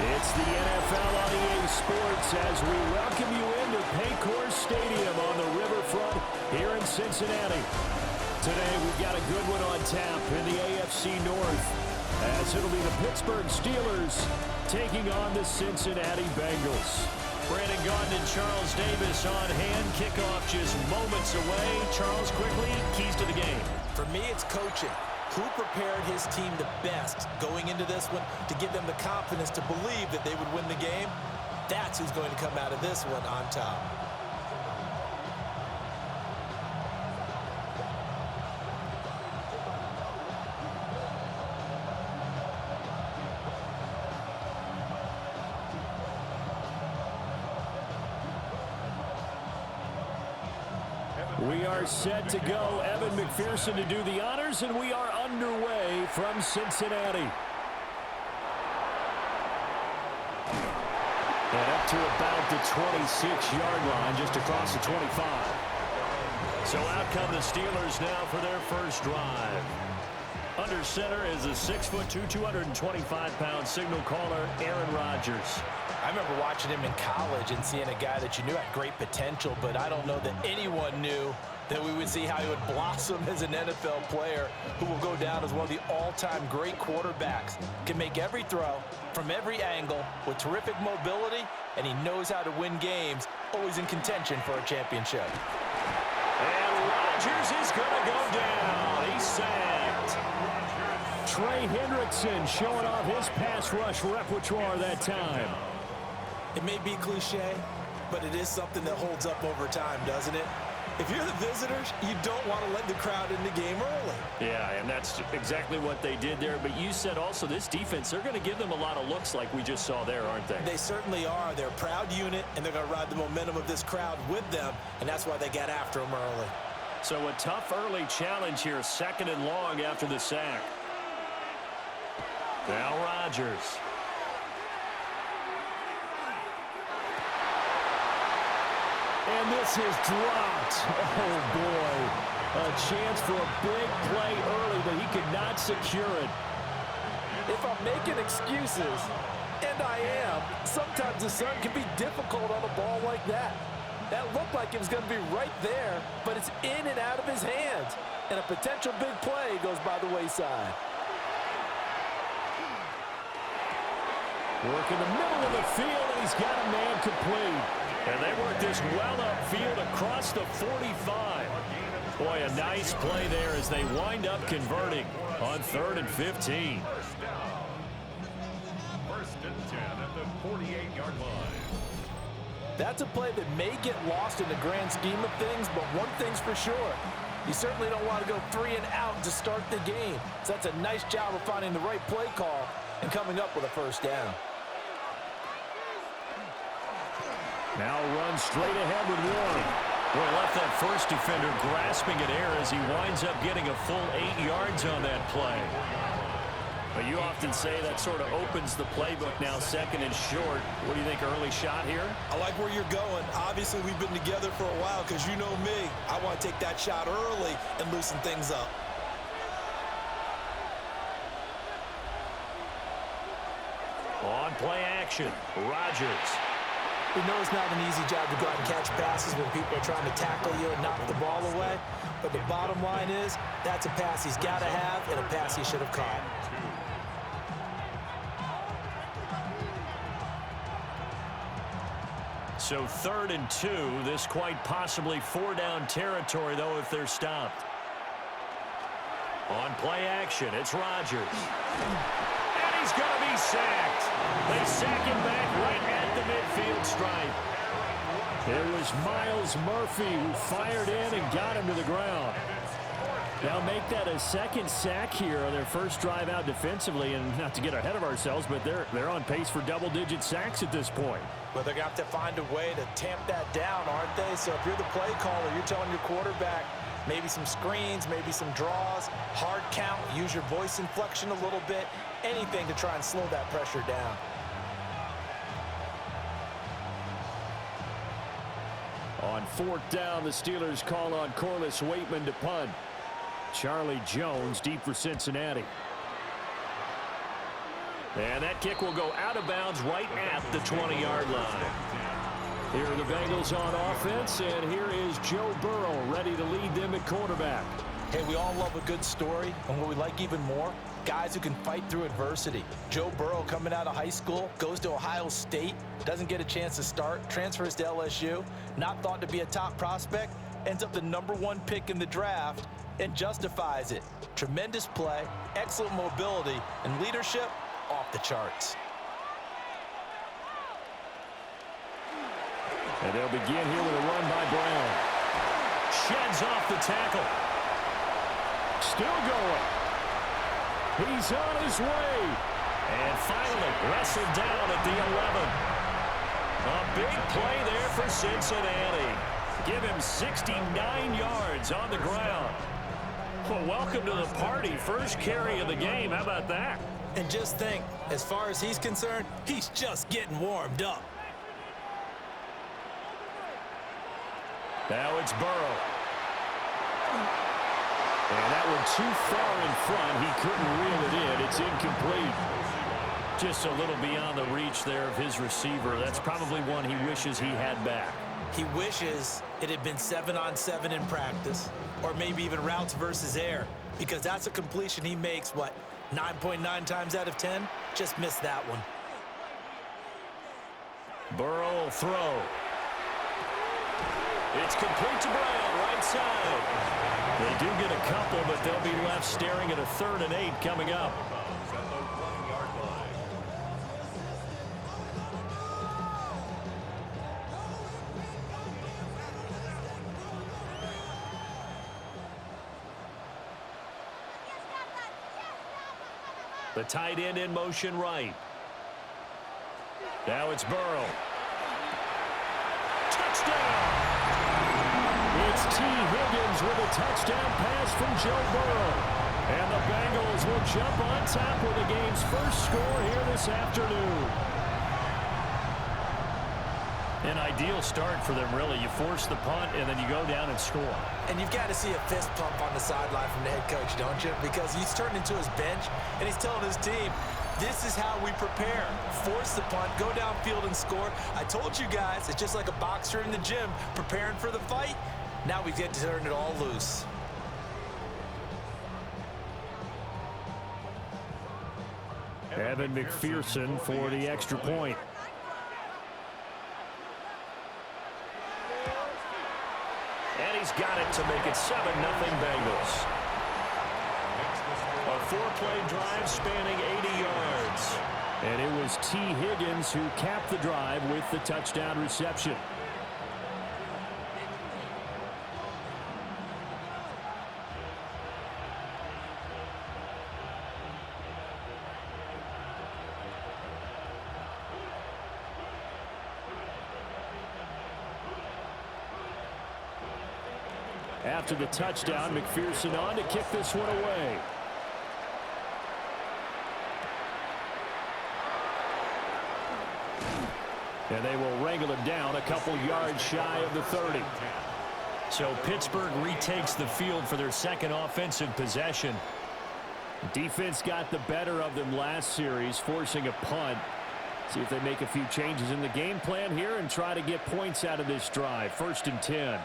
It's the NFL on EA Sports as we welcome you into Paycor Stadium on the riverfront here in Cincinnati. Today we've got a good one on tap in the AFC North, as it'll be the Pittsburgh Steelers taking on the Cincinnati Bengals. Brandon Gaudin and Charles Davis on hand. Kickoff just moments away. Charles, quickly, keys to the game. For me, it's coaching. Who prepared his team the best going into this one to give them the confidence to believe that they would win the game? That's who's going to come out of this one on top. We are set to go. Evan McPherson to do the honors, and we are underway from Cincinnati. And up to about the 26-yard line, just across the 25. So out come the Steelers now for their first drive. Under center is a 6'2", 225-pound signal caller, Aaron Rodgers. I remember watching him in college and seeing a guy that you knew had great potential, but I don't know that anyone knew that we would see how he would blossom as an NFL player who will go down as one of the all-time great quarterbacks. Can make every throw from every angle with terrific mobility, and he knows how to win games, always in contention for a championship. And Rodgers is going to go down. He's sacked. Trey Hendrickson showing off his pass rush repertoire that time. It may be cliche, but it is something that holds up over time, doesn't it? If you're the visitors, you don't want to let the crowd in the game early. Yeah, and that's exactly what they did there. But you said also this defense, they're going to give them a lot of looks like we just saw there, aren't they? They certainly are. They're a proud unit, and they're going to ride the momentum of this crowd with them, and that's why they got after them early. So a tough early challenge here, 2nd and long after the sack. Now Rodgers. And this is dropped. Oh, boy. A chance for a big play early, but he could not secure it. If I'm making excuses, and I am, sometimes the sun can be difficult on a ball like that. That looked like it was going to be right there, but it's in and out of his hands. And a potential big play goes by the wayside. Work in the middle of the field, and he's got a man complete. And they work this well upfield across the 45. Boy, a nice play there as they wind up converting on 3rd and 15. First and 10 at the 48-yard line. That's a play that may get lost in the grand scheme of things, but one thing's for sure. You certainly don't want to go 3 and out to start the game. So that's a nice job of finding the right play call and coming up with a first down. Now runs straight ahead with Warren. Boy, left that first defender grasping at air as he winds up getting a full 8 yards on that play. But you often say that sort of opens the playbook now, 2nd and short. What do you think, early shot here? I like where you're going. Obviously, we've been together for a while because you know me. I want to take that shot early and loosen things up. On play action, Rodgers. We know it's not an easy job to go out and catch passes when people are trying to tackle you and knock the ball away. But the bottom line is, that's a pass he's got to have and a pass he should have caught. So 3rd and 2. This quite possibly 4-down territory, though, if they're stopped. On play action, it's Rodgers. And he's going to be sacked. They sack him back right at the midfield stripe. It was Myles Murphy who fired in and got him to the ground. Now make that a 2nd sack here on their first drive out defensively, and not to get ahead of ourselves, but they're on pace for double-digit sacks at this point. But they're going to have to find a way to tamp that down, aren't they? So if you're the play caller, you're telling your quarterback maybe some screens, maybe some draws, hard count, use your voice inflection a little bit, anything to try and slow that pressure down. On 4th down, the Steelers call on Corliss Waitman to punt. Charlie Jones deep for Cincinnati. And that kick will go out of bounds right at the 20-yard line. Here are the Bengals on offense, and here is Joe Burrow ready to lead them at quarterback. Hey, we all love a good story, and what we like even more, guys who can fight through adversity. Joe Burrow coming out of high school, goes to Ohio State, doesn't get a chance to start, transfers to LSU, not thought to be a top prospect, ends up the #1 pick in the draft, and justifies it. Tremendous play, excellent mobility, and leadership off the charts. And they'll begin here with a run by Brown. Sheds off the tackle. Still going. He's on his way. And finally wrestled down at the 11. A big play there for Cincinnati. Give him 69 yards on the ground. Well, welcome to the party. First carry of the game. How about that? And just think, as far as he's concerned, he's just getting warmed up. Now it's Burrow. And that one too far in front. He couldn't reel it in. It's incomplete. Just a little beyond the reach there of his receiver. That's probably one he wishes he had back. He wishes it had been 7-on-7 in practice, or maybe even routes versus air, because that's a completion he makes, 9.9 times out of 10? Just missed that one. Burrow will throw. It's complete to Brown, right side. They do get a couple, but they'll be left staring at a 3rd and 8 coming up. The tight end in motion right. Now it's Burrow. Touchdown! It's T. Higgins with a touchdown pass from Joe Burrow. And the Bengals will jump on top with the game's first score here this afternoon. An ideal start for them, really. You force the punt, and then you go down and score. And you've got to see a fist pump on the sideline from the head coach, don't you? Because he's turned into his bench, and he's telling his team, this is how we prepare. Force the punt, go downfield and score. I told you guys, it's just like a boxer in the gym preparing for the fight. Now we get to turn it all loose. Evan McPherson for the extra point. And he's got it to make it 7-0 Bengals. A 4-play drive spanning 80 yards. And it was T. Higgins who capped the drive with the touchdown reception. After the touchdown, McPherson on to kick this one away. And they will wrangle him down a couple yards shy of the 30. So Pittsburgh retakes the field for their second offensive possession. Defense got the better of them last series, forcing a punt. See if they make a few changes in the game plan here and try to get points out of this drive. 1st and 10.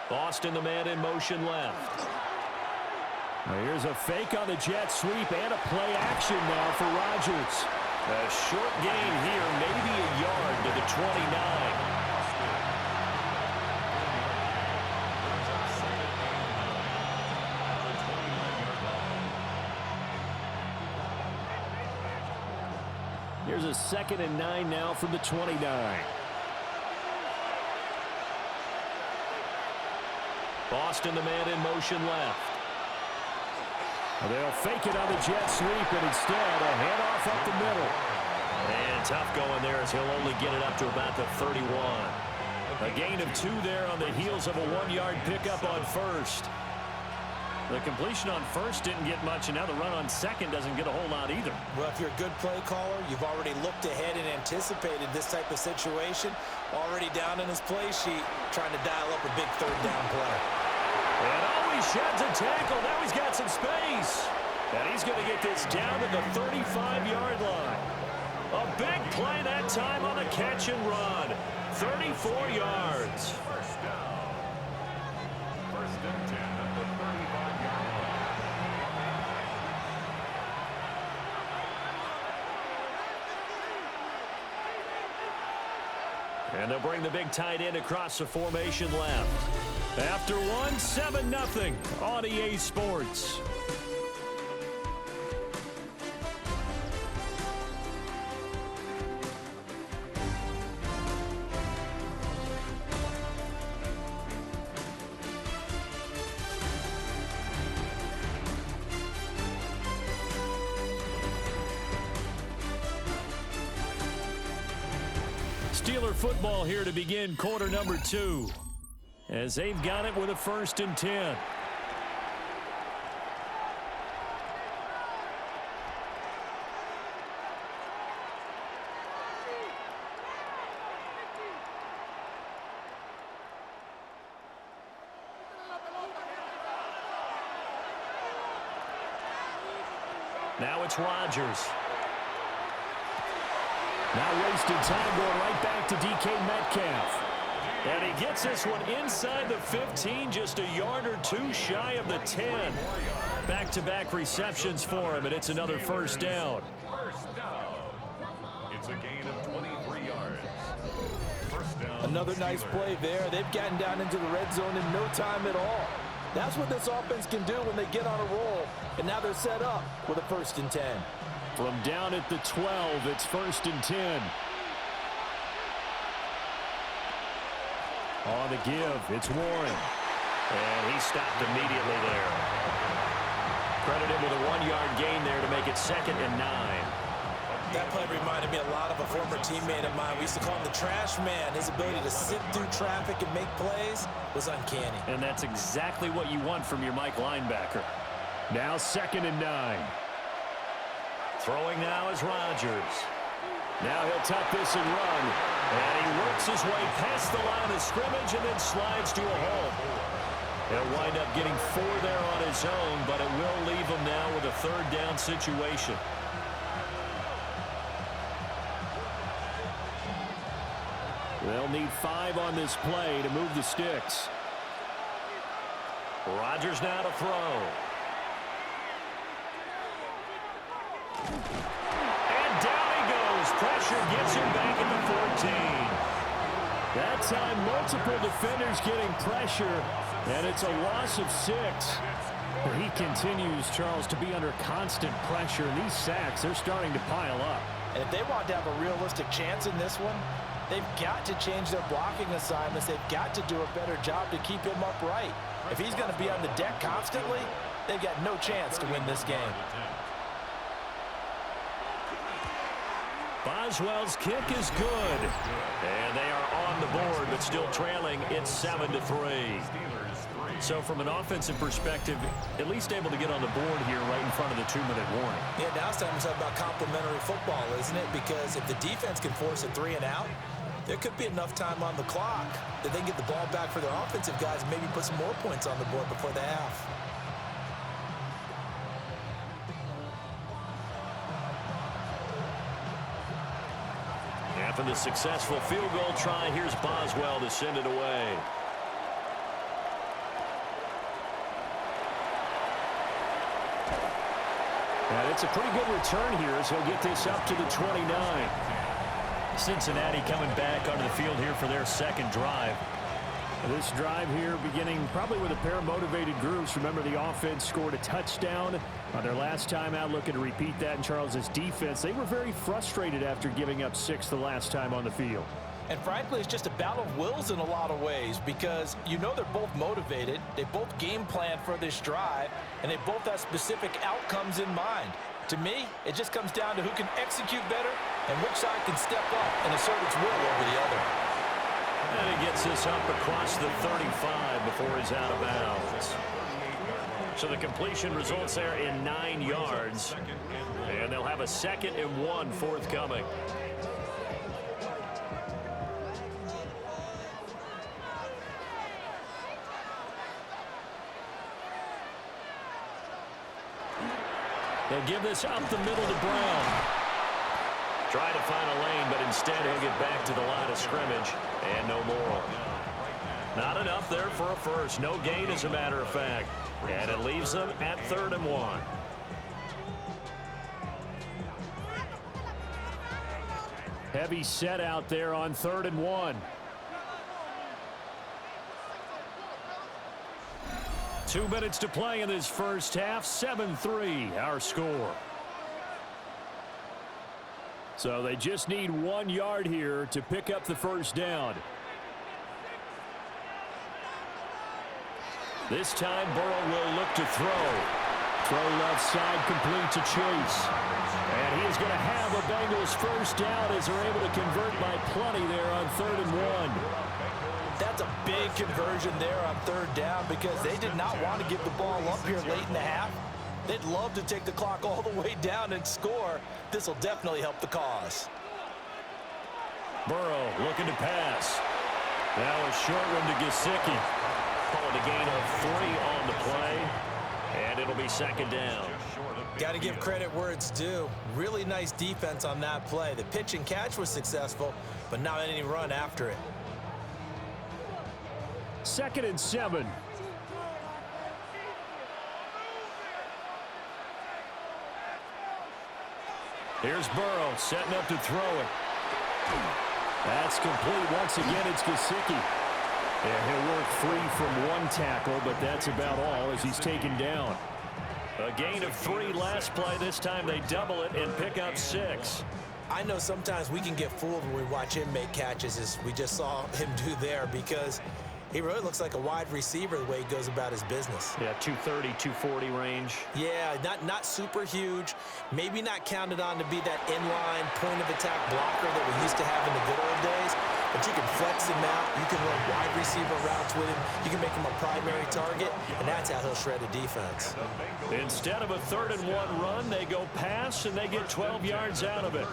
Boston, the man in motion left. Now here's a fake on the jet sweep and a play action now for Rodgers. A short gain here, maybe a yard to the 29. Here's a 2nd and 9 now from the 29. Boston, the man in motion left. They'll fake it on the jet sweep, and instead a handoff up the middle. And tough going there as he'll only get it up to about the 31. A gain of 2 there on the heels of a 1-yard pickup on 1st. The completion on first didn't get much, and now the run on second doesn't get a whole lot either. Well, if you're a good play caller, you've already looked ahead and anticipated this type of situation. Already down in his play sheet, trying to dial up a big third down play. And always sheds a tackle. Now he's got some space. And he's going to get this down to the 35-yard line. A big play that time on the catch and run. 34 yards. First down. First and 10 at the 35-yard line. And they'll bring the big tight end across the formation left. After one, 7-0 on EA Sports. Steeler football here to begin quarter number 2. As they've got it with a 1st and 10. Now it's Rodgers. Now wasted time going right back to DK Metcalf. And he gets this one inside the 15, just a yard or two shy of the 10. Back-to-back receptions for him, and it's another first down. First down. It's a gain of 23 yards. First down. Another nice play there. They've gotten down into the red zone in no time at all. That's what this offense can do when they get on a roll. And now they're set up with a 1st and 10. From down at the 12, it's 1st and 10. On the give, it's Warren. And he stopped immediately there. Credit him with a 1-yard gain there to make it 2nd and 9. That play reminded me a lot of a former teammate of mine. We used to call him the trash man. His ability to sit through traffic and make plays was uncanny. And that's exactly what you want from your Mike linebacker. Now 2nd and 9. Throwing now is Rodgers. Now he'll tuck this and run. And he works his way past the line of scrimmage and then slides to a hole. He'll wind up getting 4 there on his own, but it will leave him now with a 3rd down situation. They'll need 5 on this play to move the sticks. Rodgers now to throw. And down he goes. Pressure gets him back at the 14. That time, multiple defenders getting pressure, and it's a loss of 6. He continues, Charles, to be under constant pressure, and these sacks, they're starting to pile up. And if they want to have a realistic chance in this one, they've got to change their blocking assignments. They've got to do a better job to keep him upright. If he's going to be on the deck constantly, they've got no chance to win this game. Boswell's kick is good. And they are on the board, but still trailing. It's 7-3. So from an offensive perspective, at least able to get on the board here right in front of the 2-minute warning. Yeah, now it's time to talk about complementary football, isn't it? Because if the defense can force a 3 and out, there could be enough time on the clock that they can get the ball back for their offensive guys and maybe put some more points on the board before the half. After the successful field goal try, here's Boswell to send it away. And it's a pretty good return here as he'll get this up to the 29. Cincinnati coming back onto the field here for their 2nd drive. This drive here beginning probably with a pair of motivated groups. Remember, the offense scored a touchdown on their last time out, looking to repeat that in Charles's defense. They were very frustrated after giving up 6 the last time on the field. And frankly, it's just a battle of wills in a lot of ways because you know they're both motivated, they both game plan for this drive, and they both have specific outcomes in mind. To me, it just comes down to who can execute better and which side can step up and assert its will over the other. And he gets this up across the 35 before he's out of bounds. So the completion results there in 9 yards. And they'll have a 2nd and 1 forthcoming. They'll give this up the middle to Brown. Try to find a lane, but instead he'll get back to the line of scrimmage. And no more. Not enough there for a first. No gain, as a matter of fact. And it leaves them at 3rd and 1. Heavy set out there on 3rd and 1. 2 minutes to play in this first half. 7-3 our score. So they just need 1 yard here to pick up the first down. This time Burrow will look to throw. Throw left side, complete to Chase. And he is going to have a Bengals first down as they're able to convert by plenty there on 3rd and 1. That's a big conversion there on 3rd down because they did not want to give the ball up here late in the half. They'd love to take the clock all the way down and score. This will definitely help the cause. Burrow looking to pass. Now a short one to Gesicki. Call it a gain of 3 on the play. And it'll be 2nd down. Got to give credit where it's due. Really nice defense on that play. The pitch and catch was successful, but not any run after it. 2nd and 7. Here's Burrow setting up to throw it. That's complete. Once again, it's Gesicki. And he'll work free from 1 tackle, but that's about all as he's taken down. A gain of 3 last play. This time they double it and pick up 6. I know sometimes we can get fooled when we watch him make catches, as we just saw him do there, because he really looks like a wide receiver the way he goes about his business. Yeah, 230, 240 range. Yeah, not super huge. Maybe not counted on to be that inline point-of-attack blocker that we used to have in the good old days. But you can flex him out. You can run wide receiver routes with him. You can make him a primary target, and that's how he'll shred a defense. Instead of a 3rd and 1 run, they go pass, and they get 12 yards out of it.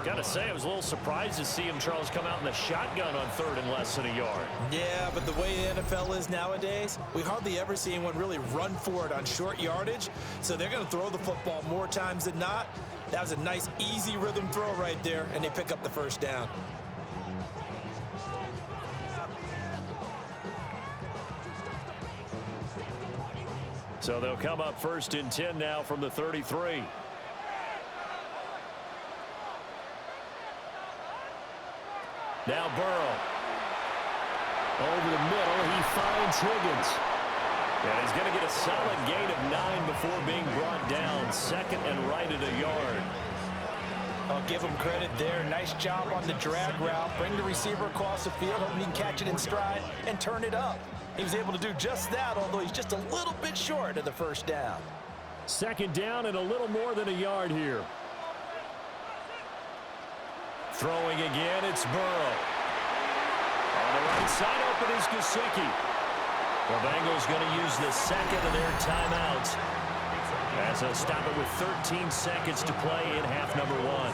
Got to say, I was a little surprised to see him, Charles, come out in the shotgun on 3rd and less than a yard. Yeah, but the way the NFL is nowadays, we hardly ever see anyone really run for it on short yardage. So they're going to throw the football more times than not. That was a nice, easy rhythm throw right there, and they pick up the first down. So they'll come up 1st and 10 now from the 33. Now Burrow. Over the middle, he finds Higgins. And he's going to get a solid gain of 9 before being brought down. 2nd and right at a yard. I'll give him credit there. Nice job on the drag route. Bring the receiver across the field, hoping he can catch it in stride and turn it up. He was able to do just that, although he's just a little bit short of the first down. 2nd down and a little more than a yard here. Throwing again, it's Burrow. On the right side, open is Gesicki. The Bengals going to use the 2nd of their timeouts as they'll stop it with 13 seconds to play in half number 1.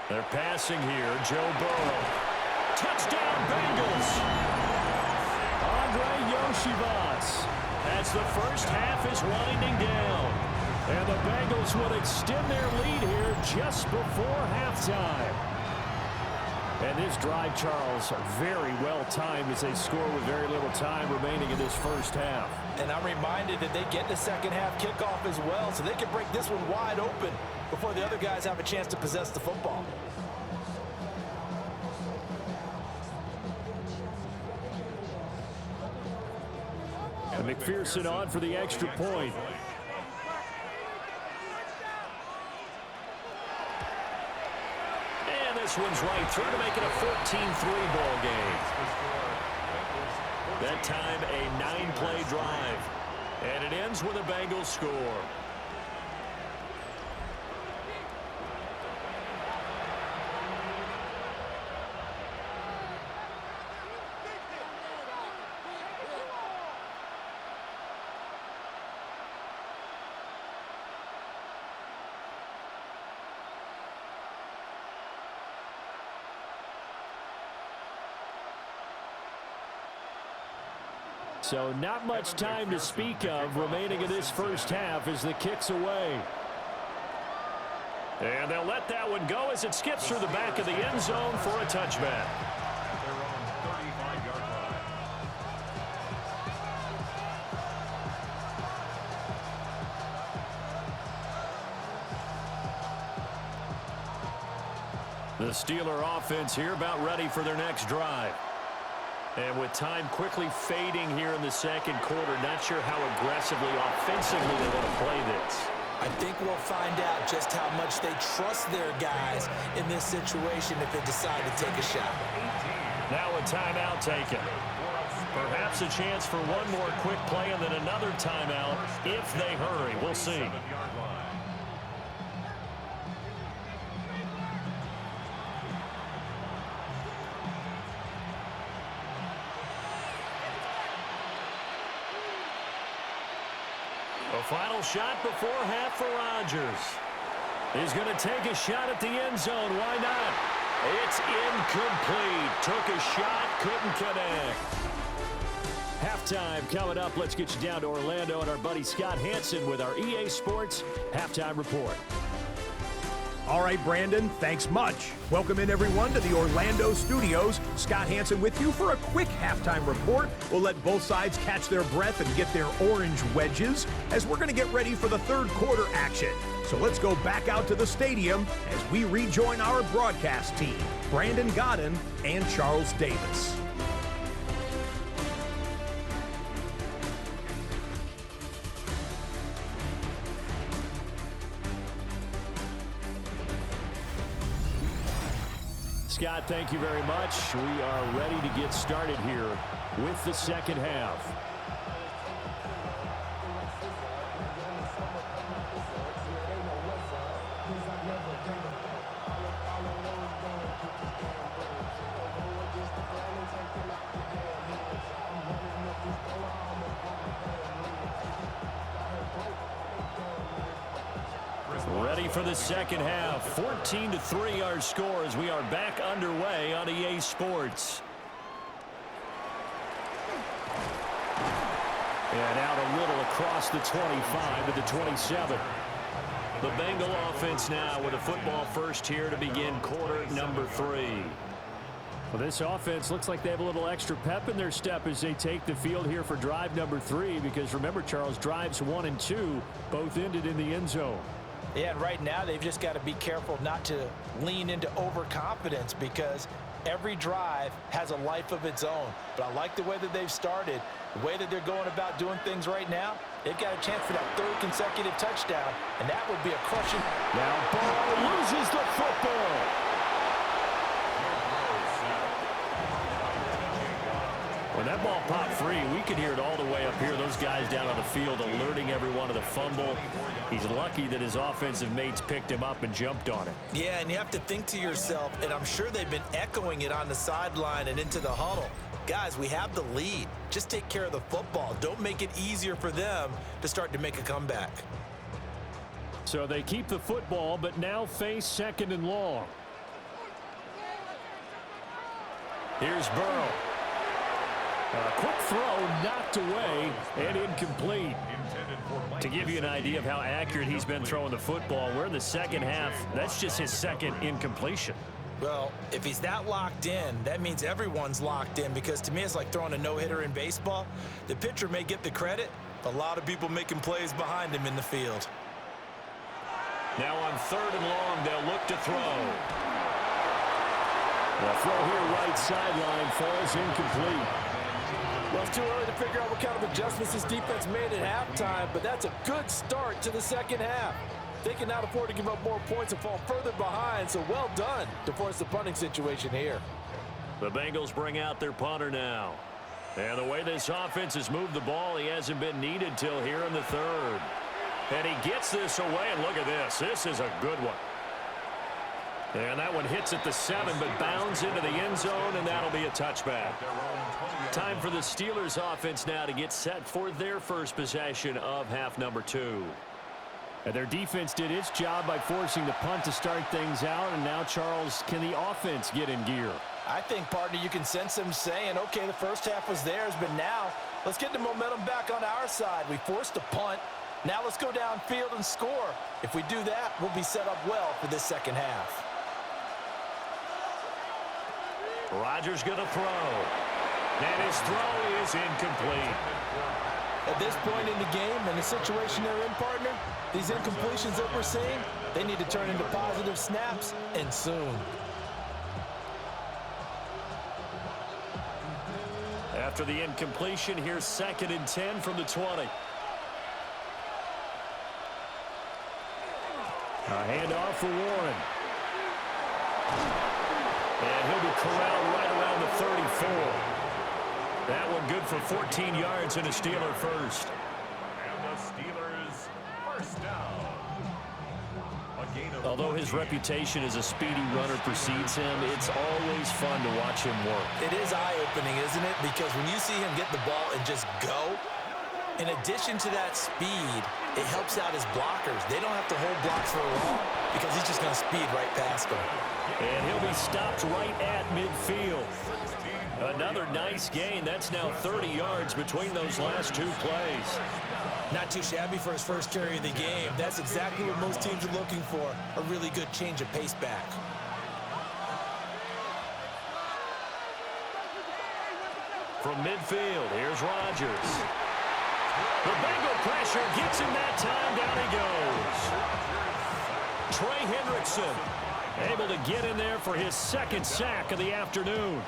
They're passing here. Joe Burrow. Touchdown, Bengals. Andre Yoshivas. As the first half is winding down. And the Bengals will extend their lead here just before halftime. And this drive, Charles, very well timed as they score with very little time remaining in this first half. And I'm reminded that they get the second half kickoff as well, so they can break this one wide open before the other guys have a chance to possess the football. And McPherson on for the extra point. this one's right through to make it a 14-3 ball game. That time, a 9-play drive. And it ends with a Bengals score. So not much time to speak of remaining in this first half as the kick's away. And they'll let that one go as it skips through the back of the end zone for a touchback. The Steeler offense here about ready for their next drive. And with time quickly fading here in the second quarter, not sure how aggressively, offensively they want to play this. I think we'll find out just how much they trust their guys in this situation if they decide to take a shot. Now a timeout taken. Perhaps a chance for one more quick play and then another timeout if they hurry. We'll see. A final shot before half for Rodgers. He's going to take a shot at the end zone. Why not? It's incomplete. Took a shot, couldn't connect. Halftime coming up. Let's get you down to Orlando and our buddy Scott Hansen with our EA Sports Halftime Report. All right, Brandon, thanks much. Welcome in, everyone, to the Orlando studios. Scott Hansen with you for a quick halftime report. We'll let both sides catch their breath and get their orange wedges as we're going to get ready for the third quarter action. So let's go back out to the stadium as we rejoin our broadcast team, Brandon Godden and Charles Davis. Scott, thank you very much. We are ready to get started here with the second half. Ready for the second half. 14-3 our score as we are back underway on EA Sports. And out a little across the 25 to the 27. The Bengal offense now with a football first here to begin quarter number 3. Well, this offense looks like they have a little extra pep in their step as they take the field here for drive number 3. Because remember, Charles, drives 1 and 2 both ended in the end zone. Yeah, and right now they've just got to be careful not to lean into overconfidence because every drive has a life of its own. But I like the way that they've started, the way that they're going about doing things right now. They've got a chance for that third consecutive touchdown, and that would be a crushing. Now Ball loses the football. When that ball popped free, we could hear it all the way up here. Those guys down on the field alerting everyone of the fumble. He's lucky that his offensive mates picked him up and jumped on it. Yeah, and you have to think to yourself, and I'm sure they've been echoing it on the sideline and into the huddle. Guys, we have the lead. Just take care of the football. Don't make it easier for them to start to make a comeback. So they keep the football, but now face second and long. Here's Burrow. A quick throw knocked away and incomplete. To give you an idea of how accurate he's been throwing the football, we're in the second half. That's just his second incompletion. Well, if he's that locked in, that means everyone's locked in because to me it's like throwing a no-hitter in baseball. The pitcher may get the credit, a lot of people making plays behind him in the field. Now on third and long, they'll look to throw. The throw here right sideline falls incomplete. Well, it's too early to figure out what kind of adjustments this defense made at halftime, but that's a good start to the second half. They can now afford to give up more points and fall further behind, so well done to force the punting situation here. The Bengals bring out their punter now. And the way this offense has moved the ball, he hasn't been needed till here in the third. And he gets this away, and look at this. This is a good one. And that one hits at the 7, but bounds into the end zone, and that'll be a touchback. Time for the Steelers offense now to get set for their first possession of half number 2. And their defense did its job by forcing the punt to start things out, and now, Charles, can the offense get in gear? I think, partner, you can sense them saying, okay, the first half was theirs, but now let's get the momentum back on our side. We forced a punt. Now let's go downfield and score. If we do that, we'll be set up well for this second half. Rodgers going to throw. And his throw is incomplete. At this point in the game and the situation they're in, partner, these incompletions that we're seeing, they need to turn into positive snaps, and soon. After the incompletion, here's 2nd and 10 from the 20. A handoff for Warren. And he'll be corralled right around the 34. That one good for 14 yards and a Steeler first. And the Steelers first down. Although his reputation as a speedy runner precedes him, it's always fun to watch him work. It is eye-opening, isn't it? Because when you see him get the ball and just go, in addition to that speed, it helps out his blockers. They don't have to hold blocks for long because he's just going to speed right past them. And he'll be stopped right at midfield. Another nice gain. That's now 30 yards between those last 2 plays. Not too shabby for his first carry of the game. That's exactly what most teams are looking for, a really good change of pace back. From midfield, here's Rodgers. The Bengal pressure gets him that time. Down he goes. Trey Hendrickson able to get in there for his 2nd sack of the afternoon.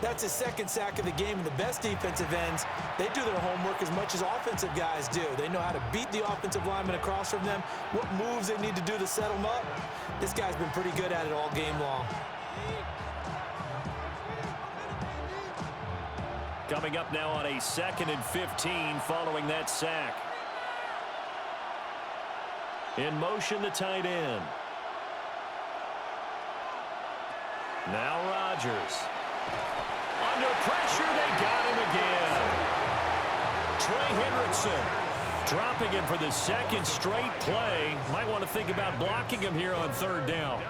That's his 2nd sack of the game, and the best defensive ends, they do their homework as much as offensive guys do. They know how to beat the offensive lineman across from them, what moves they need to do to set them up. This guy's been pretty good at it all game long. Coming up now on a 2nd and 15 following that sack. In motion, the tight end. Now Rodgers. Under pressure, they got him again. Trey Hendrickson dropping him for the 2nd straight play. Might want to think about blocking him here on 3rd down.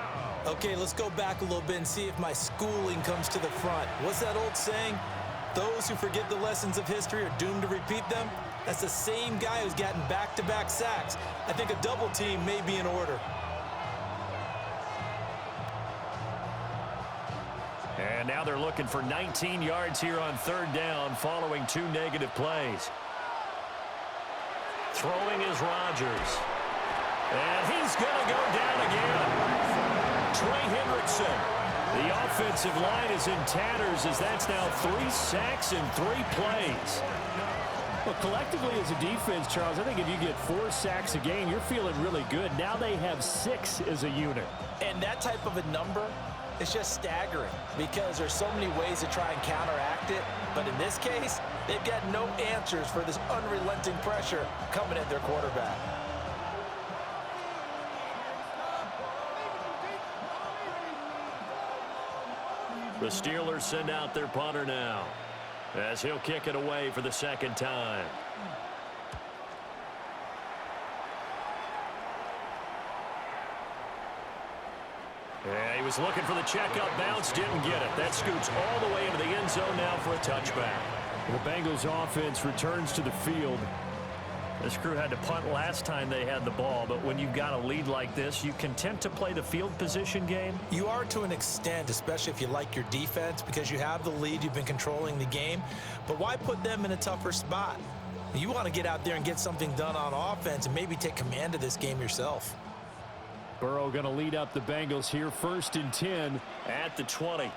Okay, let's go back a little bit and see if my schooling comes to the front. What's that old saying? Those who forget the lessons of history are doomed to repeat them. That's the same guy who's gotten back-to-back sacks. I think a double team may be in order. And now they're looking for 19 yards here on 3rd down following 2 negative plays. Throwing is Rodgers. And he's going to go down again. Trey Hendrickson. The offensive line is in tatters as that's now 3 sacks in 3 plays. Well, collectively as a defense, Charles, I think if you get 4 sacks a game, you're feeling really good. Now they have 6 as a unit. And that type of a number, it's just staggering because there's so many ways to try and counteract it. But in this case, they've got no answers for this unrelenting pressure coming at their quarterback. The Steelers send out their punter now as he'll kick it away for the 2nd time. Yeah, he was looking for the checkup bounce, didn't get it. That scoots all the way into the end zone now for a touchback. The Bengals offense returns to the field. This crew had to punt last time they had the ball, but when you've got a lead like this, you content to play the field position game? You are to an extent, especially if you like your defense, because you have the lead, you've been controlling the game. But why put them in a tougher spot? You want to get out there and get something done on offense and maybe take command of this game yourself. Burrow going to lead up the Bengals here, 1st and 10. At the 20.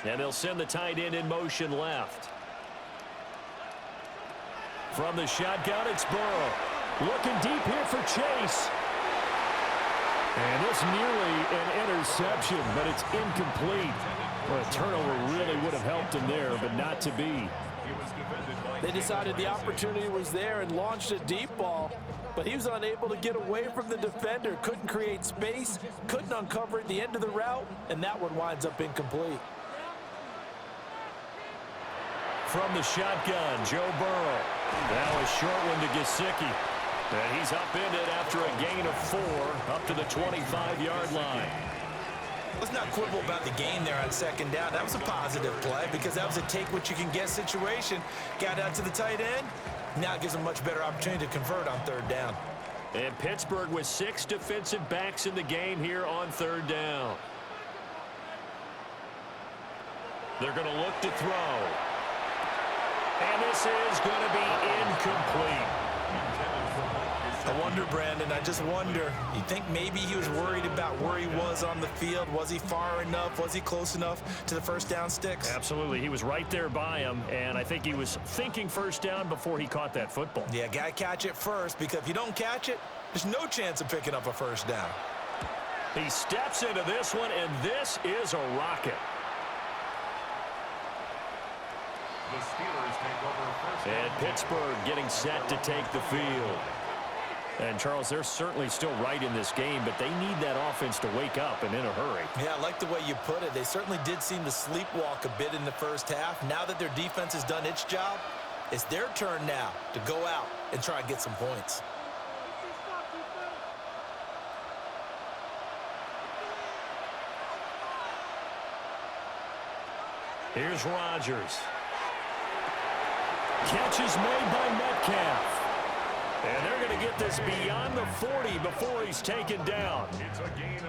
And they'll send the tight end in motion left. From the shotgun, it's Burrow. Looking deep here for Chase. And this nearly an interception, but it's incomplete. Well, a turnover really would have helped him there, but not to be. They decided the opportunity was there and launched a deep ball, but he was unable to get away from the defender. Couldn't create space, couldn't uncover at the end of the route, and that one winds up incomplete. From the shotgun, Joe Burrow. Now a short one to Gesicki. And he's upended after a gain of 4 up to the 25-yard line. Let's not quibble about the gain there on second down. That was a positive play because that was a take-what-you-can-get situation. Got out to the tight end. Now it gives them a much better opportunity to convert on third down. And Pittsburgh with 6 defensive backs in the game here on third down. They're going to look to throw. And this is going to be incomplete. I wonder, Brandon, I just wonder, you think maybe he was worried about where he was on the field? Was he far enough? Was he close enough to the first down sticks? Absolutely. He was right there by him, and I think he was thinking first down before he caught that football. Yeah, got to catch it first, because if you don't catch it, there's no chance of picking up a first down. He steps into this one, and this is a rocket. The Steelers take over first down. And Pittsburgh getting set to take the field. And, Charles, they're certainly still right in this game, but they need that offense to wake up and in a hurry. Yeah, I like the way you put it. They certainly did seem to sleepwalk a bit in the first half. Now that their defense has done its job, it's their turn now to go out and try and get some points. Here's Rodgers. Catch is made by Metcalf. And they're going to get this beyond the 40 before he's taken down.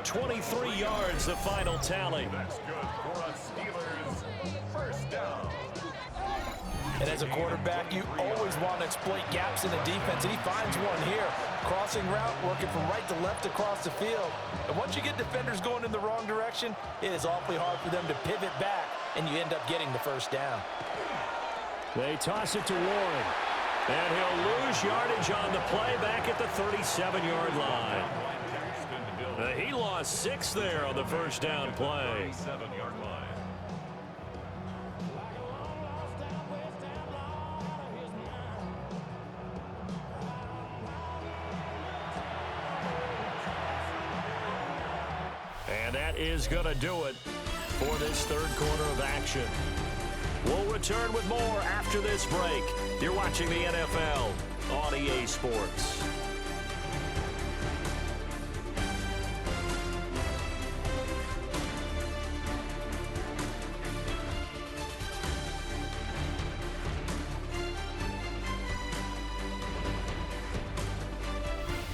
23 yards, the final tally. That's good for a Steelers first down. And as a quarterback, you always want to exploit gaps in the defense, and he finds one here. Crossing route, working from right to left across the field. And once you get defenders going in the wrong direction, it is awfully hard for them to pivot back, and you end up getting the first down. They toss it to Warren. And he'll lose yardage on the play back at the 37-yard line. He lost 6 there on the first down play. 37-yard line. And that is going to do it for this third quarter of action. We'll return with more after this break. You're watching the NFL on EA Sports.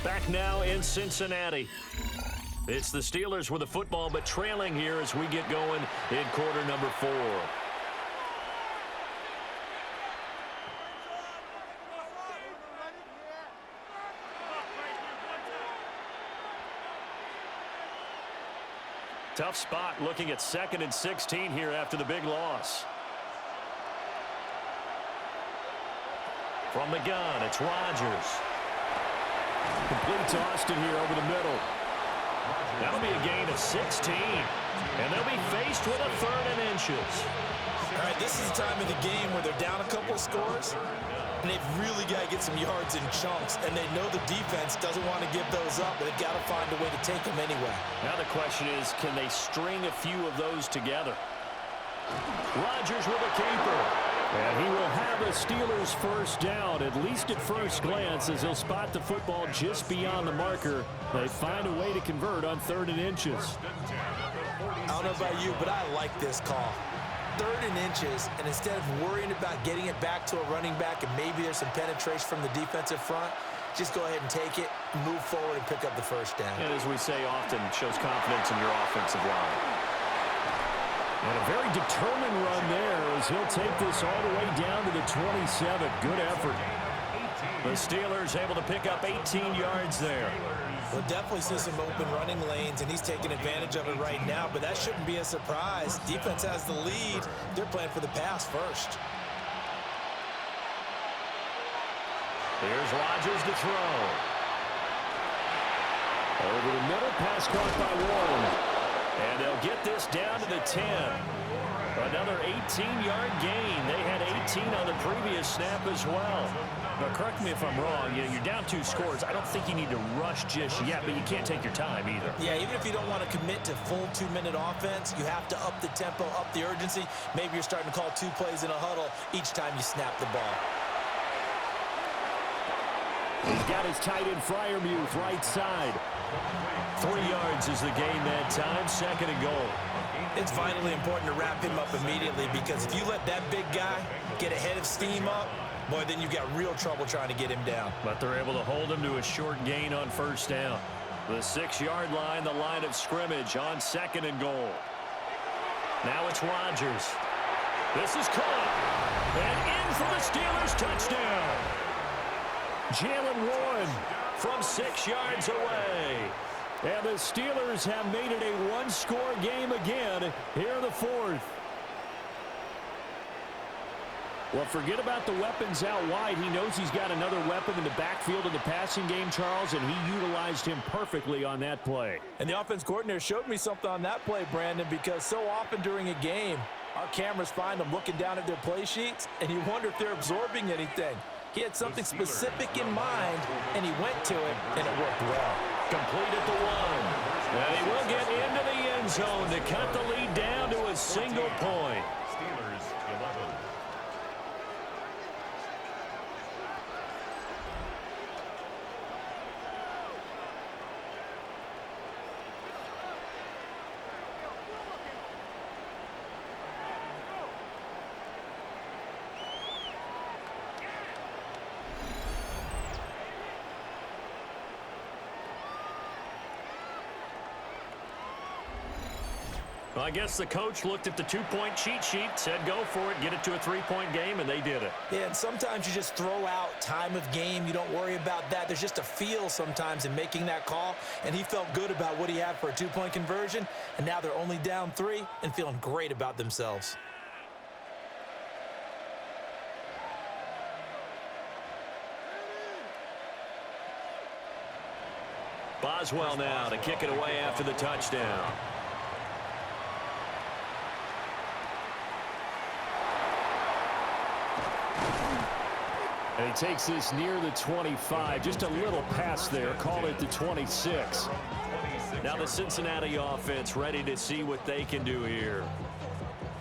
Back now in Cincinnati. It's the Steelers with the football, but trailing here as we get going in quarter number 4. Tough spot looking at 2nd and 16 here after the big loss. From the gun, it's Rodgers. Complete to Austin here over the middle. That'll be a gain of 16. And they'll be faced with a 3rd and inches. All right, this is the time of the game where they're down a couple of scores, and they've really got to get some yards in chunks, and they know the defense doesn't want to give those up, but they've got to find a way to take them anyway. Now the question is, can they string a few of those together? Rodgers with a keeper. And he will have a Steelers first down, at least at first glance, as he'll spot the football just beyond the marker. They find a way to convert on 3rd and inches. I don't know about you, but I like this call. 3rd and inches, and instead of worrying about getting it back to a running back and maybe there's some penetration from the defensive front, just go ahead and take it, move forward, and pick up the first down. And as we say often, it shows confidence in your offensive line. And a very determined run there as he'll take this all the way down to the 27. Good effort. The Steelers able to pick up 18 yards there. We'll definitely see some open running lanes, and he's taking advantage of it right now, but that shouldn't be a surprise. Defense has the lead. They're playing for the pass first. Here's Rodgers to throw. Over the middle, pass caught by Warren. And they'll get this down to the 10. Another 18-yard gain. They had 18 on the previous snap as well. Now, correct me if I'm wrong. You're down 2 scores. I don't think you need to rush just yet, but you can't take your time either. Yeah, even if you don't want to commit to full 2-minute offense, you have to up the tempo, up the urgency. Maybe you're starting to call 2 plays in a huddle each time you snap the ball. He's got his tight end Freiermuth right side. 3 yards is the gain that time. 2nd and goal. It's vitally important to wrap him up immediately because if you let that big guy get ahead of steam up, boy, then you've got real trouble trying to get him down. But they're able to hold him to a short gain on 1st down. The 6-yard line, the line of scrimmage on 2nd and goal. Now it's Rodgers. This is caught. And in for the Steelers touchdown. Jalen Warren from 6 yards away. And the Steelers have made it a 1-score game again here in the 4th. Well, forget about the weapons out wide. He knows he's got another weapon in the backfield in the passing game, Charles, and he utilized him perfectly on that play. And the offense coordinator showed me something on that play, Brandon, because so often during a game, our cameras find them looking down at their play sheets, and you wonder if they're absorbing anything. He had something specific in mind, and he went to it, and it worked well. Complete at the 1. And he will get into the end zone to cut the lead down to a single point. Steelers 11. Well, I guess the coach looked at the 2-point cheat sheet, said go for it, get it to a 3-point game, and they did it. Yeah, and sometimes you just throw out time of game. You don't worry about that. There's just a feel sometimes in making that call, and he felt good about what he had for a 2-point conversion, and now they're only down 3 and feeling great about themselves. Boswell now to kick it away after the touchdown. And he takes this near the 25. Just a little pass there. Call it the 26. Now the Cincinnati offense ready to see what they can do here.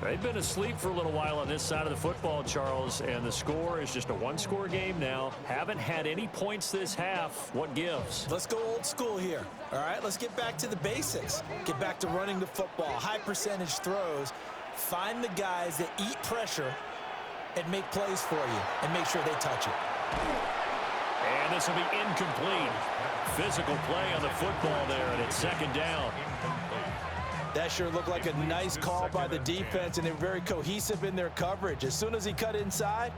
They've been asleep for a little while on this side of the football, Charles, and the score is just a 1-score game now. Haven't had any points this half. What gives? Let's go old school here. All right, let's get back to the basics. Get back to running the football, high percentage throws. Find the guys that eat pressure and make plays for you and make sure they touch it. And this will be incomplete. Physical play on the football there, and it's 2nd down. That sure looked like a nice call by the defense, and they were very cohesive in their coverage. As soon as he cut inside,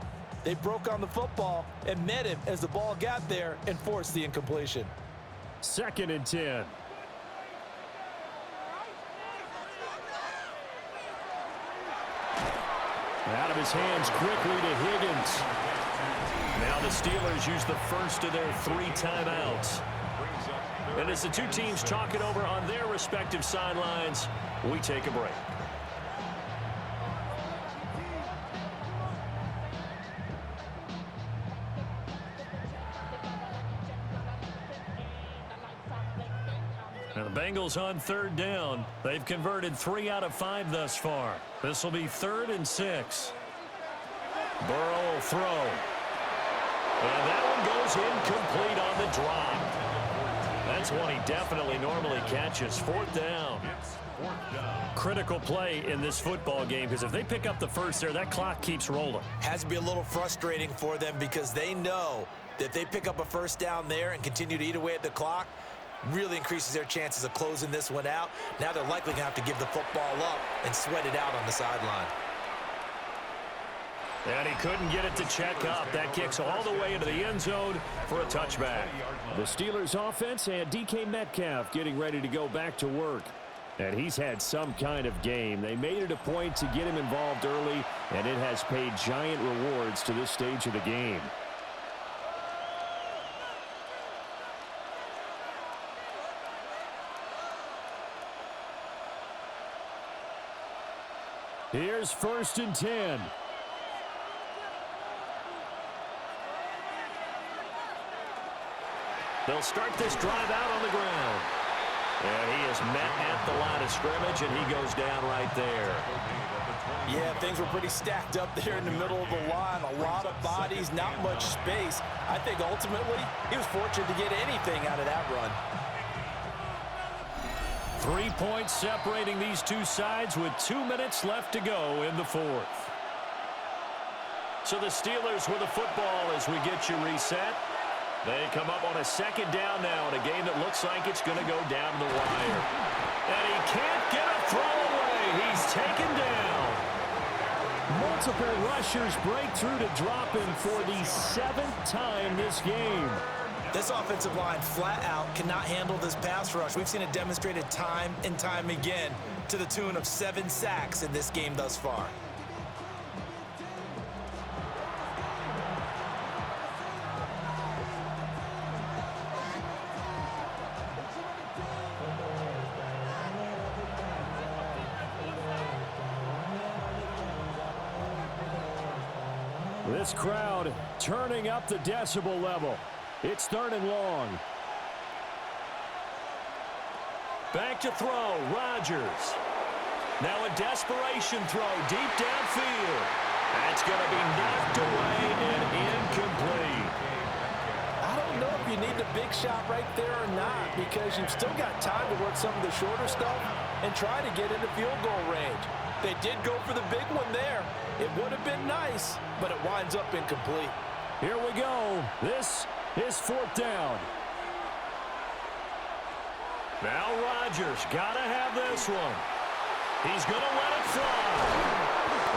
they broke on the football and met him as the ball got there and forced the incompletion. 2nd and 10. Out of his hands quickly to Higgins. Now the Steelers use the first of their 3 timeouts. And as the 2 teams talk it over on their respective sidelines, we take a break. Now the Bengals on 3rd down. They've converted 3 out of 5 thus far. This will be 3rd and 6. Burrow will throw. And that one goes incomplete on the drop. That's one he definitely normally catches. 4th down. Critical play in this football game because if they pick up the first there, that clock keeps rolling. Has to be a little frustrating for them because they know that if they pick up a 1st down there and continue to eat away at the clock, really increases their chances of closing this one out. Now they're likely going to have to give the football up and sweat it out on the sideline. And he couldn't get it to check up. That kicks all the way into the end zone for a touchback. The Steelers offense and DK Metcalf getting ready to go back to work. And he's had some kind of game. They made it a point to get him involved early, and it has paid giant rewards to this stage of the game. Here's 1st and 10. They'll start this drive out on the ground. And he is met at the line of scrimmage, and he goes down right there. Yeah, things were pretty stacked up there in the middle of the line. A lot of bodies, not much space. I think ultimately he was fortunate to get anything out of that run. 3 points separating these two sides with 2 minutes left to go in the 4th. So the Steelers with the football as we get you reset. They come up on a 2nd down now in a game that looks like it's going to go down the wire. And he can't get a throw away. He's taken down. Multiple rushers break through to drop him for the 7th time this game. This offensive line flat out cannot handle this pass rush. We've seen it demonstrated time and time again to the tune of 7 sacks in this game thus far. This crowd turning up the decibel level. It's 3rd and long. Back to throw, Rodgers. Now a desperation throw deep downfield. That's going to be knocked away and incomplete. I don't know if you need the big shot right there or not, because you've still got time to work some of the shorter stuff and try to get into field goal range. They did go for the big one there. It would have been nice, but it winds up incomplete. Here we go. This is 4th down. Now Rodgers got to have this one. He's going to let it fly.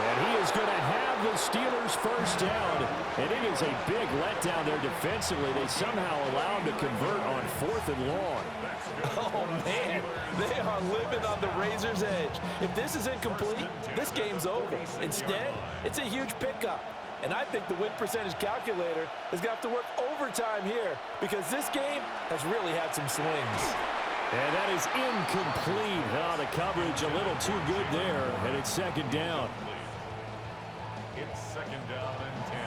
And he is going to have the Steelers' 1st down. And it is a big letdown there defensively. They somehow allow him to convert on 4th and long. Oh, man. They are living on the razor's edge. If this is incomplete, this game's over. Instead, it's a huge pickup. And I think the win percentage calculator is going to have to work overtime here, because this game has really had some swings. And that is incomplete. Oh, the coverage a little too good there, and it's 2nd down. It's 2nd down and 10.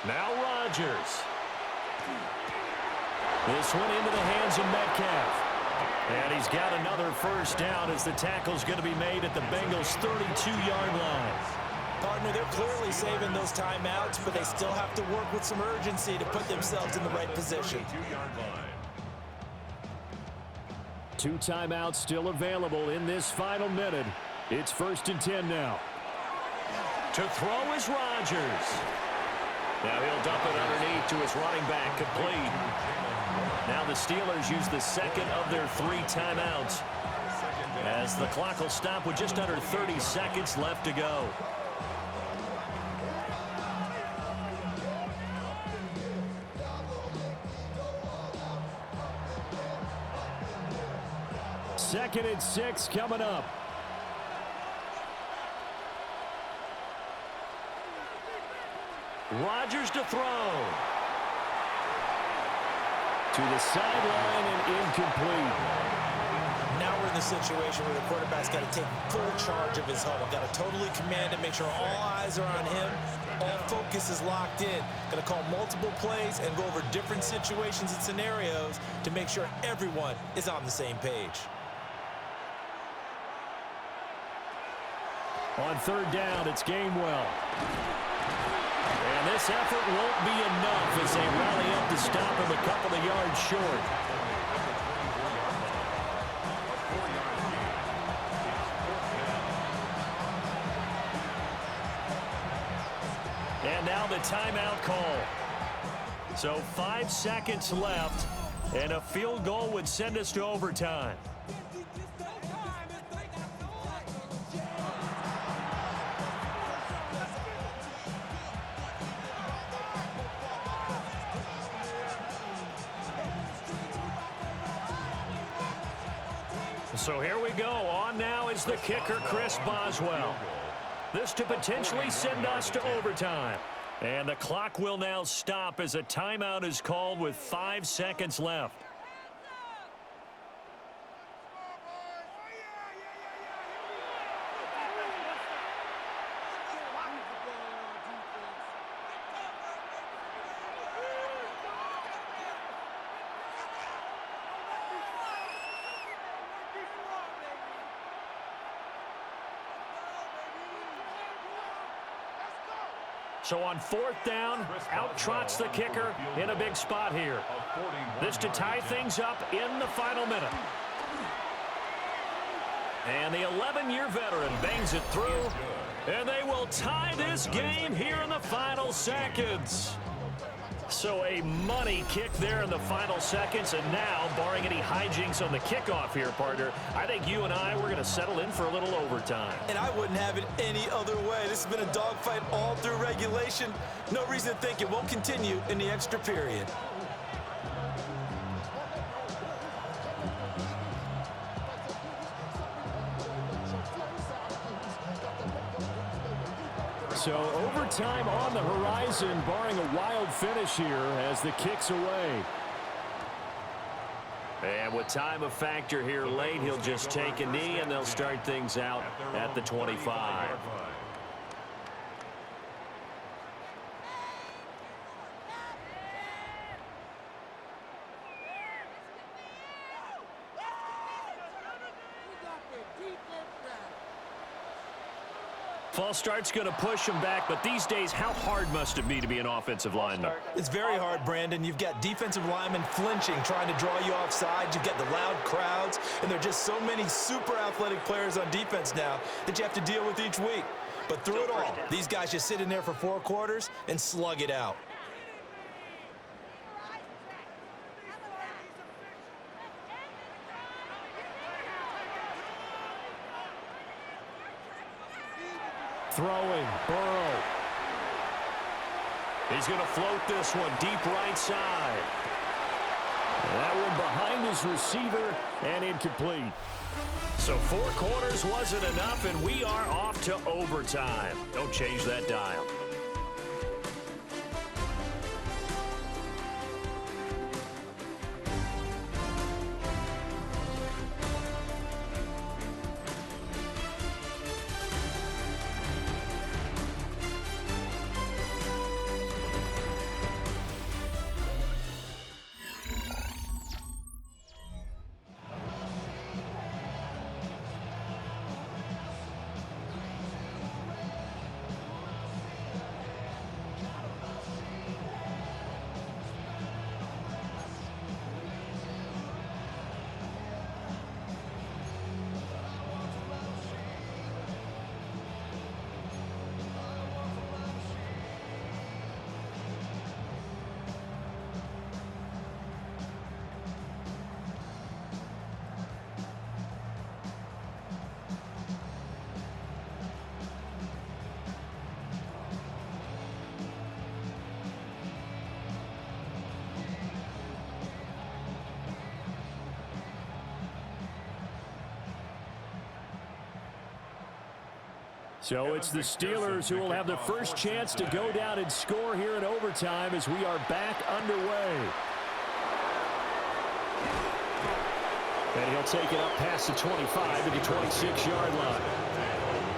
Now Rodgers. This one into the hands of Metcalf. And he's got another 1st down as the tackle's going to be made at the Bengals' 32-yard line. Partner, they're clearly saving those timeouts, but they still have to work with some urgency to put themselves in the right position. 2-yard line. 2 timeouts still available in this final minute. It's 1st and 10 now. To throw is Rodgers. Now he'll dump it underneath to his running back, complete. Now the Steelers use the 2nd of their 3 timeouts, as the clock will stop with just under 30 seconds left to go. Second and 6 coming up. Rodgers to throw. To the sideline and incomplete. Now we're in the situation where the quarterback's got to take full charge of his huddle. Got to totally command it, make sure all eyes are on him. All focus is locked in. Going to call multiple plays and go over different situations and scenarios to make sure everyone is on the same page. On 3rd down, it's Gainwell. And this effort won't be enough as they rally up to stop him a couple of yards short. And now the timeout call. So 5 seconds left, and a field goal would send us to overtime. So here we go. On now is the kicker, Chris Boswell. This to potentially send us to overtime. And the clock will now stop as a timeout is called with 5 seconds left. So on 4th down, out trots the kicker in a big spot here. This to tie things up in the final minute. And the 11-year veteran bangs it through, and they will tie this game here in the final seconds. So a money kick there in the final seconds, and now, barring any hijinks on the kickoff here, partner, I think you and I, we're going to settle in for a little overtime. And I wouldn't have it any other way. This has been a dogfight all through regulation. No reason to think it won't continue in the extra period. So overtime on the horizon, barring a wild finish here as the kick's away. And with time a factor here late, he'll just take a knee and they'll start things out at the 25. False start's going to push him back, but these days, how hard must it be to be an offensive lineman? It's very hard, Brandon. You've got defensive linemen flinching, trying to draw you offside. You've got the loud crowds, and there are just so many super athletic players on defense now that you have to deal with each week. But through it all, these guys just sit in there for 4 quarters and slug it out. Throwing, Burrow. He's going to float this one deep right side. That one behind his receiver and incomplete. So 4 quarters wasn't enough, and we are off to overtime. Don't change that dial. So it's the Steelers who will have the first chance to go down and score here in overtime as we are back underway. And he'll take it up past the 25 to the 26-yard line.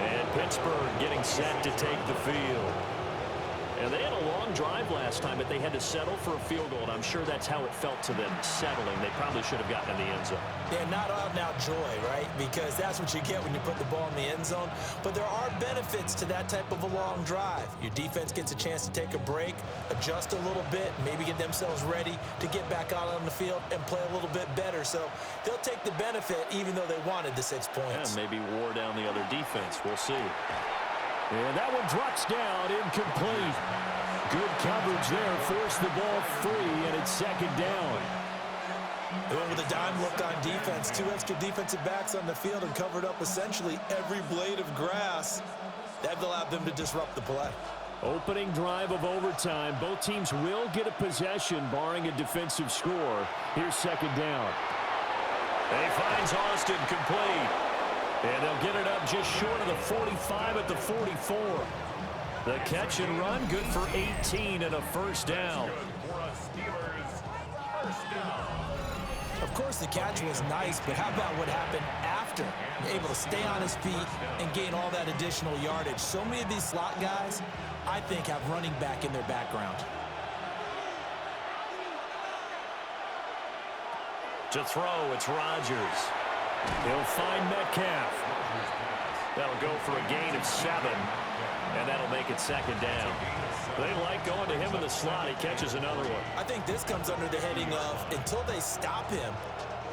And Pittsburgh getting set to take the field. And they had a long drive last time, but they had to settle for a field goal, and I'm sure that's how it felt to them, settling. They probably should have gotten in the end zone. Yeah, not out-and-out joy, right? Because that's what you get when you put the ball in the end zone. But there are benefits to that type of a long drive. Your defense gets a chance to take a break, adjust a little bit, maybe get themselves ready to get back out on the field and play a little bit better. So they'll take the benefit even though they wanted the 6 points. Yeah, maybe wore down the other defense. We'll see. And that one drops down, incomplete. Good coverage there, forced the ball free, and it's second down. They went with a dime look on defense, 2 extra defensive backs on the field and covered up essentially every blade of grass. That allowed them to disrupt the play. Opening drive of overtime. Both teams will get a possession, barring a defensive score. Here's second down. He finds Austin complete. And they'll get it up just short of the 45 at the 44. The catch and run, good for 18 and a first down. Of course, the catch was nice, but how about what happened after? Able to stay on his feet and gain all that additional yardage. So many of these slot guys, I think, have running back in their background. To throw, it's Rodgers. He'll find Metcalf. That'll go for a gain of 7, and that'll make it second down. They like going to him in the slot. He catches another one. I think this comes under the heading of, until they stop him,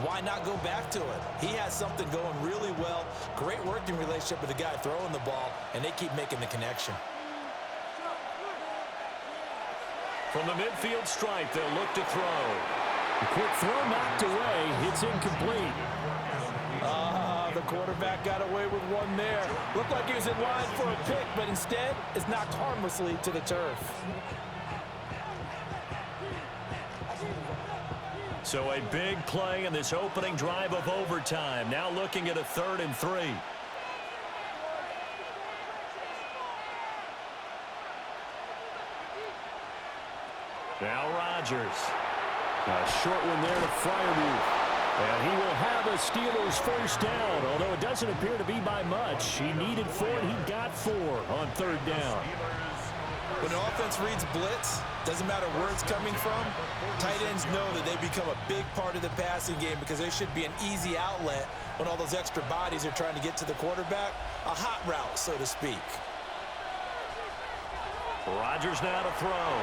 why not go back to it? He has something going really well. Great working relationship with the guy throwing the ball, and they keep making the connection. From the midfield stripe, they'll look to throw. A quick throw knocked away. It's incomplete. The quarterback got away with one there. Looked like he was in line for a pick, but instead is knocked harmlessly to the turf. So a big play in this opening drive of overtime. Now looking at a 3rd and 3. Now Rodgers. A short one there to Freiermuth. And he will have a Steelers first down, although it doesn't appear to be by much. He needed 4, and he got 4 on 3rd down. When the offense reads blitz, doesn't matter where it's coming from, tight ends know that they become a big part of the passing game because they should be an easy outlet when all those extra bodies are trying to get to the quarterback. A hot route, so to speak. Rodgers now to throw.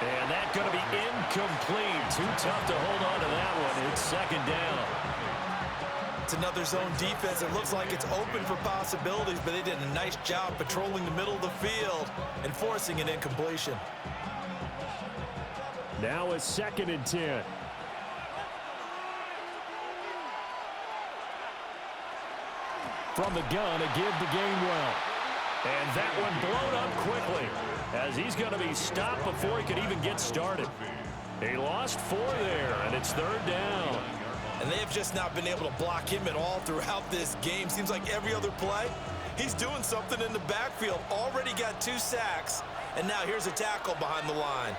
And that's going to be incomplete. Too tough to hold on to that one. It's second down. It's another zone defense. It looks like it's open for possibilities, but they did a nice job patrolling the middle of the field and forcing an incompletion. Now a 2nd and 10. From the gun, a give to Gainwell. And that one blown up quickly as he's going to be stopped before he could even get started. He lost 4 there, and it's 3rd down. And they have just not been able to block him at all throughout this game. Seems like every other play, he's doing something in the backfield. Already got 2 sacks, and now here's a tackle behind the line.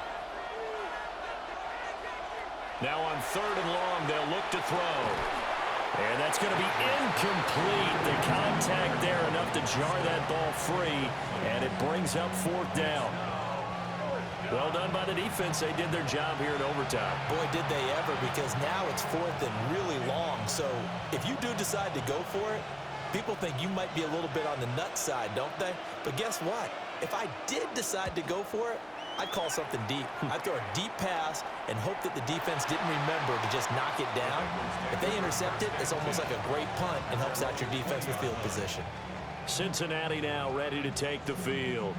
Now on 3rd and long, they'll look to throw. And that's going to be incomplete. The contact there enough to jar that ball free, and it brings up 4th down. Well done by the defense. They did their job here in overtime. Boy, did they ever, because now it's 4th and really long. So if you do decide to go for it, people think you might be a little bit on the nut side, don't they? But guess what? If I did decide to go for it, I'd call something deep. I'd throw a deep pass and hope that the defense didn't remember to just knock it down. If they intercept it, it's almost like a great punt and helps out your defense with field position. Cincinnati now ready to take the field.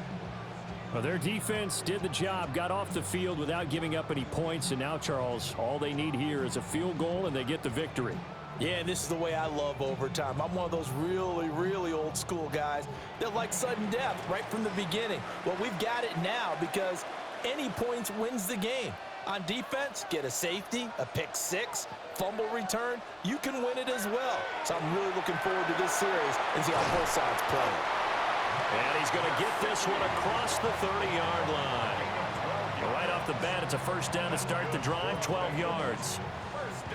Well, their defense did the job, got off the field without giving up any points, and now, Charles, all they need here is a field goal, and they get the victory. Yeah, and this is the way I love overtime. I'm one of those really, really old school guys that like sudden death right from the beginning. Well, we've got it now because any points wins the game. On defense, get a safety, a pick 6, fumble return, you can win it as well. So I'm really looking forward to this series and see how both sides play. And he's going to get this one across the 30-yard line. Right off the bat, it's a first down to start the drive, 12 yards.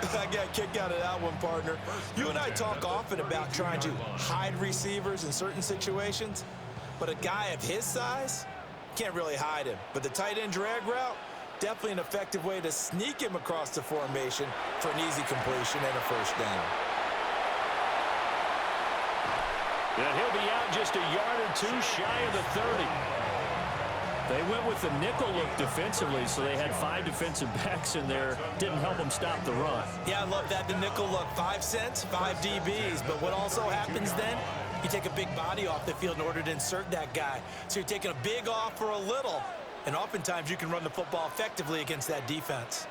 I got a kick out of that one, partner. You and I talk often about trying to hide receivers in certain situations, but a guy of his size can't really hide him. But the tight end drag route, definitely an effective way to sneak him across the formation for an easy completion and a first down. And he'll be out just a yard or 2 shy of the 30. They went with the nickel look defensively, so they had 5 defensive backs in there. Didn't help them stop the run. Yeah, I love that. The nickel look, 5 cents, 5 DBs. But what also happens then, you take a big body off the field in order to insert that guy. So you're taking a big off for a little, and oftentimes you can run the football effectively against that defense.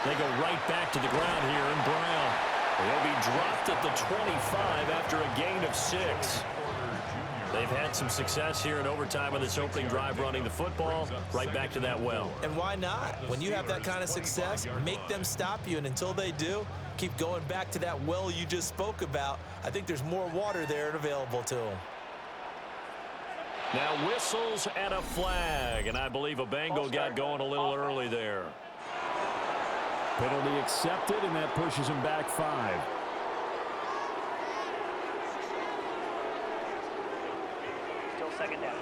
They go right back to the ground here, and Brown. He'll be dropped at the 25 after a gain of 6. They've had some success here in overtime on this opening drive running the football right back to that well. And why not? When you have that kind of success, make them stop you, and until they do, keep going back to that well you just spoke about. I think there's more water there available to them. Now whistles and a flag, and I believe a Bengal got going a little early there. Penalty accepted, and that pushes him back 5. Still second down.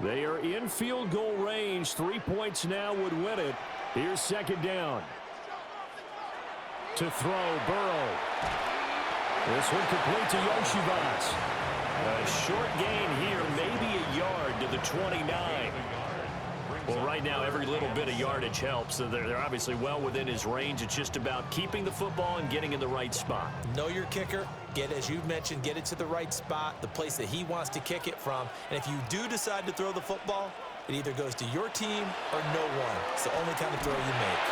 They are in field goal range. 3 points now would win it. Here's second down. To throw, Burrow. This one complete to Yoshivas. A short gain here, maybe a yard to the 29. Well, right now, every little bit of yardage helps. So they're obviously well within his range. It's just about keeping the football and getting in the right spot. Know your kicker. Get, as you mentioned, get it to the right spot, the place that he wants to kick it from. And if you do decide to throw the football, it either goes to your team or no one. It's the only kind of throw you make.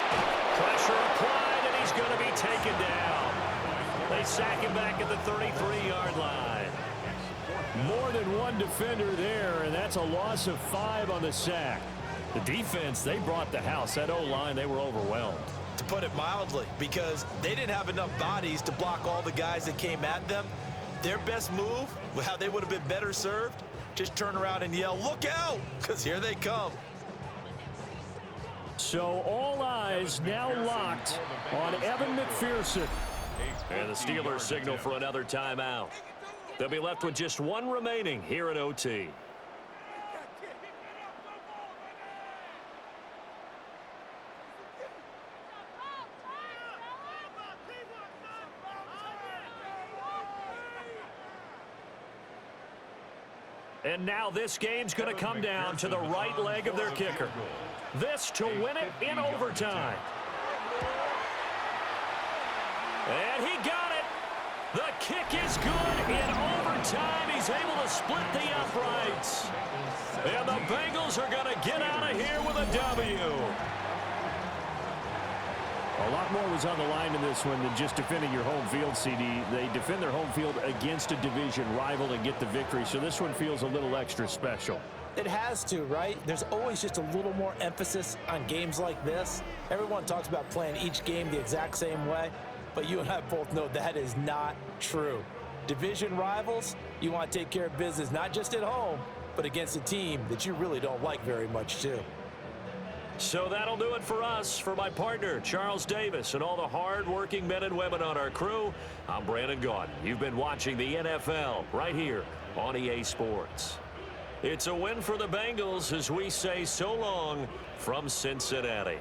Pressure applied, and he's going to be taken down. They sack him back at the 33-yard line. More than one defender there, and that's a loss of 5 on the sack. The defense, they brought the house. That O-line, they were overwhelmed. To put it mildly, because they didn't have enough bodies to block all the guys that came at them. Their best move, how they would have been better served, just turn around and yell, "Look out!" because here they come. So all eyes now locked on Evan McPherson. And the Steelers signal for another timeout. They'll be left with just one remaining here at OT. And now this game's going to come down to the right leg of their kicker. This to win it in overtime. And he got it. The kick is good in overtime. He's able to split the uprights. And the Bengals are going to get out of here with a W. A lot more was on the line in this one than just defending your home field, CD. They defend their home field against a division rival and get the victory, so this one feels a little extra special. It has to, right? There's always just a little more emphasis on games like this. Everyone talks about playing each game the exact same way, but you and I both know that is not true. Division rivals, you want to take care of business not just at home, but against a team that you really don't like very much, too. So that'll do it for us. For my partner, Charles Davis, and all the hard-working men and women on our crew, I'm Brandon Gaudin. You've been watching the NFL right here on EA Sports. It's a win for the Bengals as we say so long from Cincinnati.